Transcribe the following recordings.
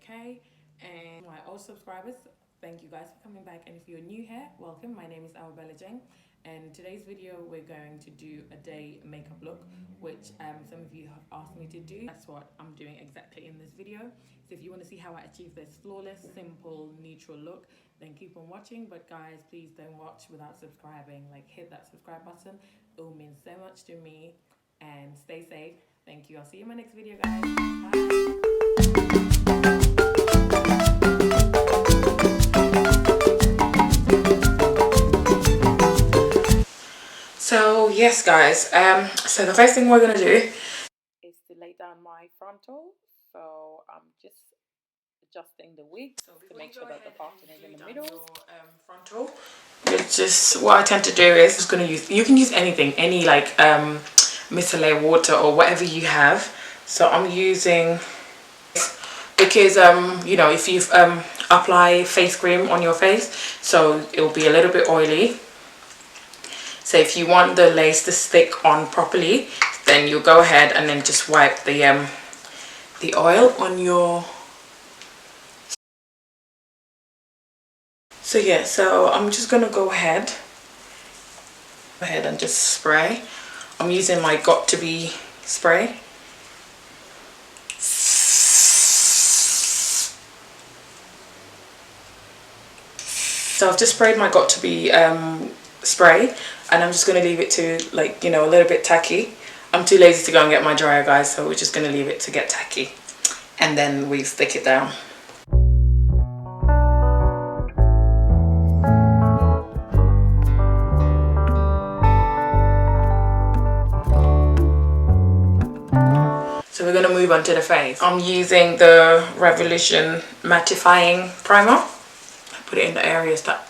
Decay, and my old subscribers, thank you guys for coming back. And if you're new here, welcome. My name is Jane, and in today's video we're going to do a day makeup look, which some of you have asked me to do. That's what I'm doing exactly in this video. So if you want to see how I achieve this flawless, simple, neutral look, then keep on watching. But guys, please don't watch without subscribing. Like, hit that subscribe button. It will mean so much to me. And stay safe. Thank you. I'll see you in my next video, guys. Bye. So yes, guys, so the first thing we're gonna do is to lay down my frontal. So I'm just adjusting the wig to make sure that the parting is in the middle. Frontal, it's just what I tend to do is just gonna use, you can use anything, any like micellar water or whatever you have. So I'm using, because you know, if you apply face cream on your face, so it'll be a little bit oily. So if you want the lace to stick on properly, then you go ahead and then just wipe the oil on your. So yeah, so I'm just gonna go ahead and just spray. I'm using my Got To Be spray. So I've just sprayed my Got To Be spray, and I'm just going to leave it to, like, you know, a little bit tacky. I'm too lazy to go and get my dryer, guys, so we're just going to leave it to get tacky, and then we stick it down. So we're going to move on to the face. I'm using the Revolution mattifying primer. I put it in the areas that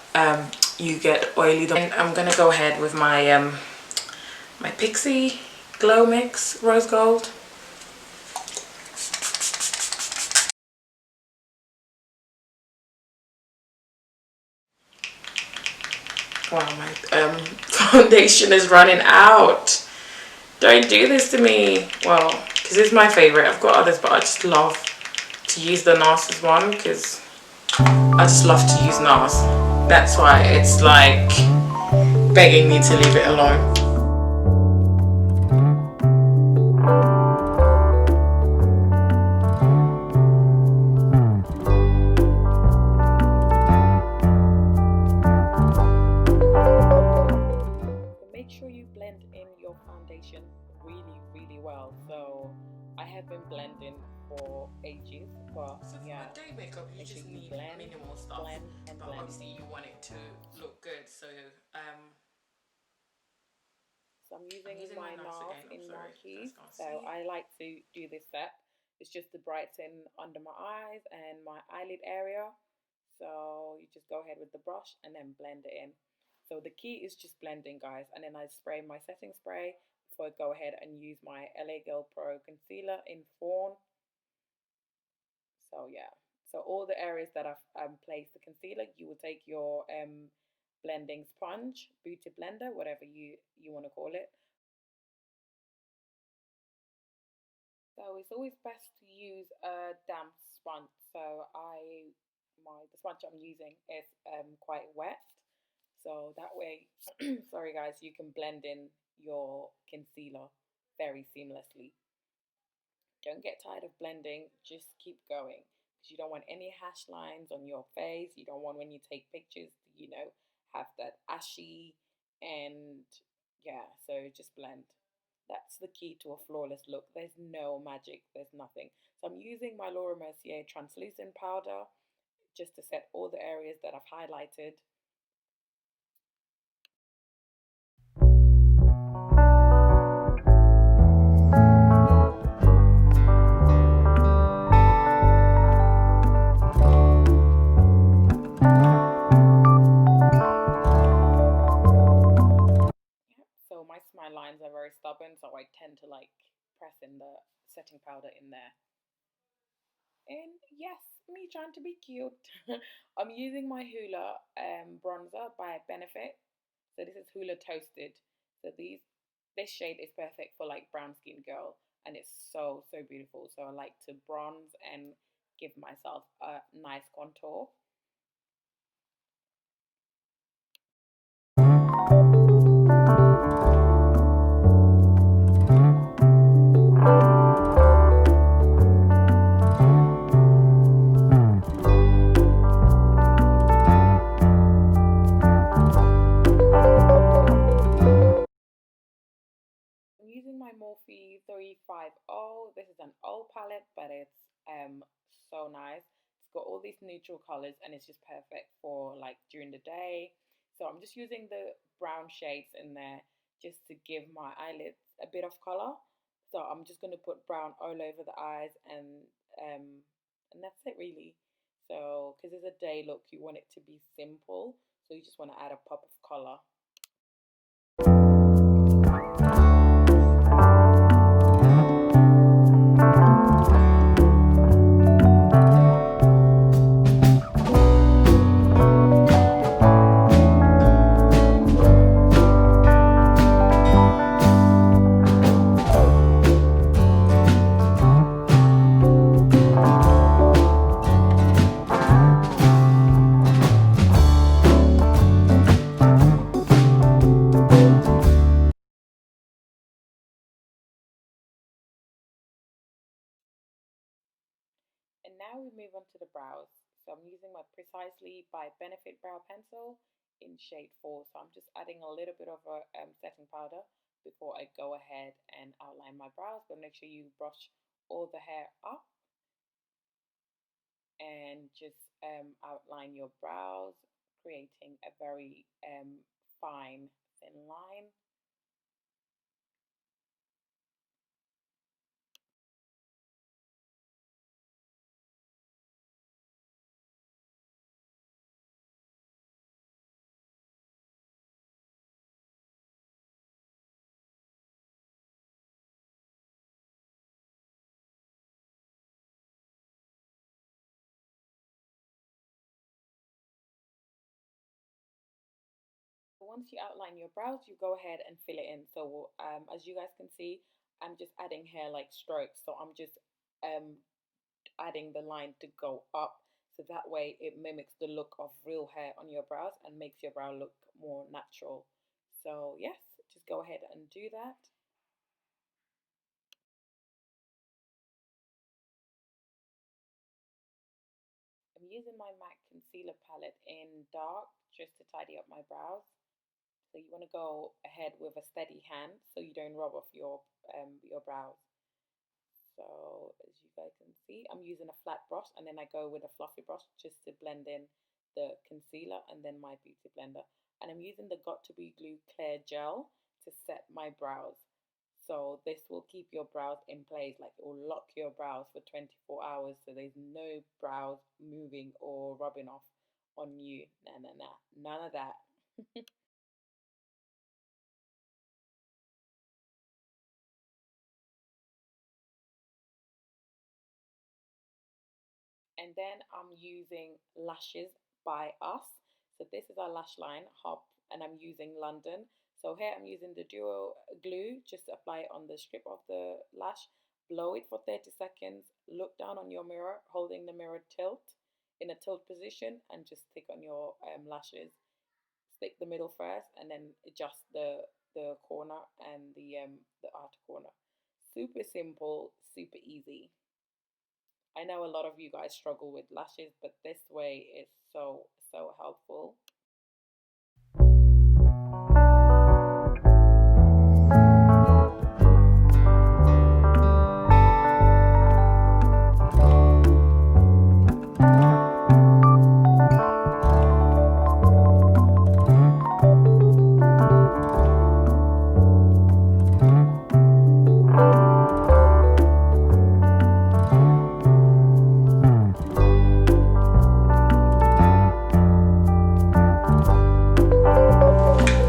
you get oily. And I'm gonna go ahead with my my Pixi Glow Mix Rose Gold. Wow, my foundation is running out. Don't do this to me. Well, because it's my favorite. I've got others, but I just love to use the NARS one because I just love to use NARS. That's why it's like begging me to leave it alone. Make sure you blend in your foundation really well. So I have been blending for ages, but so yeah, for day makeup you just need minimal stuff, but obviously you want it to look good. So I'm using my NARS in Marquises. So I like to do this step. It's just to brighten under my eyes and my eyelid area. So you just go ahead with the brush and then blend it in. So the key is just blending, guys. And then I spray my setting spray before I go ahead and use my LA Girl Pro concealer in Fawn. So yeah, so all the areas that I've placed the concealer, you will take your blending sponge, beauty blender, whatever you want to call it. So it's always best to use a damp sponge. So the sponge I'm using is quite wet. So that way, sorry guys, you can blend in your concealer very seamlessly. Don't get tired of blending, just keep going. Because you don't want any hash lines on your face. You don't want, when you take pictures, you know, have that ashy, and yeah, so just blend. That's the key to a flawless look. There's no magic, there's nothing. So I'm using my Mercier translucent powder just to set all the areas that I've highlighted. So my smile lines are very stubborn, so I tend to like press in the setting powder in there. And yes, me trying to be cute. I'm using my Hoola bronzer by Benefit. So this is Hoola Toasted. So this shade is perfect for like brown skin girl, and it's so beautiful. So I like to bronze and give myself a nice contour. Using my Morphe 350. This is an old palette, but it's so nice. It's got all these neutral colors and it's just perfect for like during the day. So I'm just using the brown shades in there just to give my eyelids a bit of color. So I'm just going to put brown all over the eyes, and that's it really. So because it's a day look, you want it to be simple, so you just want to add a pop of color. And now we move on to the brows. So I'm using my Precisely by Benefit Brow Pencil in shade 4. So I'm just adding a little bit of a setting powder before I go ahead and outline my brows. But make sure you brush all the hair up and just outline your brows, creating a very fine, thin line. Once you outline your brows, you go ahead and fill it in. So as you guys can see, I'm just adding hair like strokes. So I'm just adding the line to go up, so that way it mimics the look of real hair on your brows and makes your brow look more natural. So yes, just go ahead and do that. I'm using my MAC concealer palette in dark just to tidy up my brows. So you want to go ahead with a steady hand so you don't rub off your brows. So as you guys can see, I'm using a flat brush and then I go with a fluffy brush just to blend in the concealer and then my beauty blender. And I'm using the Got To Be Glue Clear Gel to set my brows. So this will keep your brows in place, like it will lock your brows for 24 hours so there's no brows moving or rubbing off on you. Nah, none of that. And then I'm using Lashes by Us. So this is our lash line, Hub, and I'm using London. So here I'm using the duo glue just to apply it on the strip of the lash. Blow it for 30 seconds. Look down on your mirror, holding the mirror tilt in a tilt position, and just stick on your lashes. Stick the middle first, and then adjust the corner and the outer corner. Super simple, super easy. I know a lot of you guys struggle with lashes, but this way is so helpful.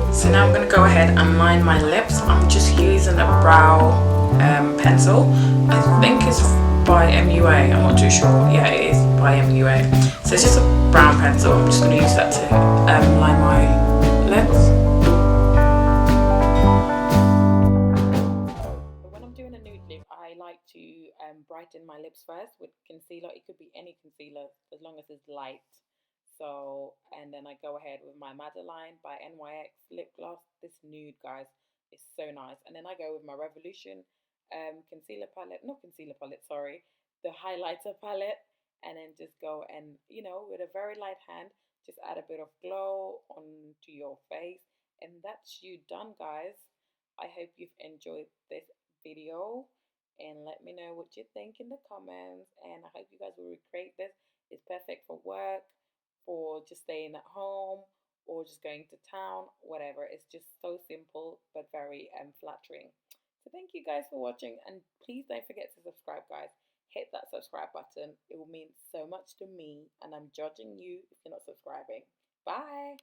So now I'm going to go ahead and line my lips. I'm just using a brow pencil. I think it's by MUA, I'm not too sure. Yeah, it is by MUA. So it's just a brown pencil. I'm just going to use that to line my lips. When I'm doing a nude lip, I like to brighten my lips first with concealer. It could be any concealer as long as it's light. So, and then I go ahead with my Madeline by NYX lip gloss. This nude, guys, is so nice. And then I go with my Revolution concealer palette, not concealer palette, sorry, the highlighter palette. And then just go and, you know, with a very light hand, just add a bit of glow onto your face. And that's you done, guys. I hope you've enjoyed this video and let me know what you think in the comments. And I hope you guys will recreate this. It's perfect for work, for just staying at home, or just going to town, whatever. It's just so simple but very flattering. So thank you guys for watching, and please don't forget to subscribe, guys. Hit that subscribe button. It will mean so much to me, and I'm judging you if you're not subscribing. Bye.